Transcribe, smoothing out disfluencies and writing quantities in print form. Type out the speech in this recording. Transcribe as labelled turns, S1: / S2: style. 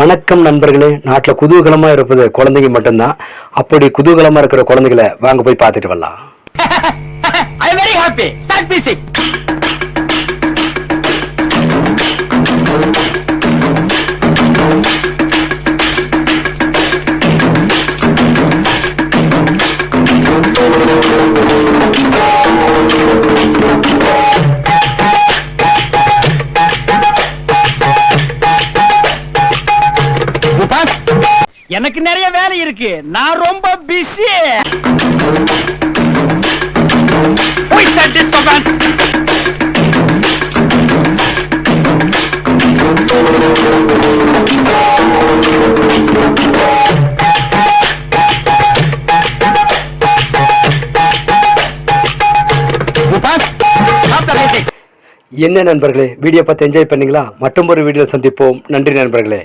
S1: வணக்கம் நண்பர்களே. நாட்டில் குதூகலமா இருப்பது குழந்தைங்க மட்டும்தான். அப்படி குதூகலமா இருக்கிற குழந்தைகளை வாங்க போய் பார்த்துட்டு வரலாம்.
S2: I am very happy. Start music. எனக்கு நிறைய வேலை இருக்கு, நான் ரொம்ப busy. Who is that disturbance?
S1: என்ன நண்பர்களே, வீடியோ பார்த்து என்ஜாய் பண்ணீங்களா? மற்றும் ஒரு வீடியோ சந்திப்போம். நன்றி நண்பர்களே.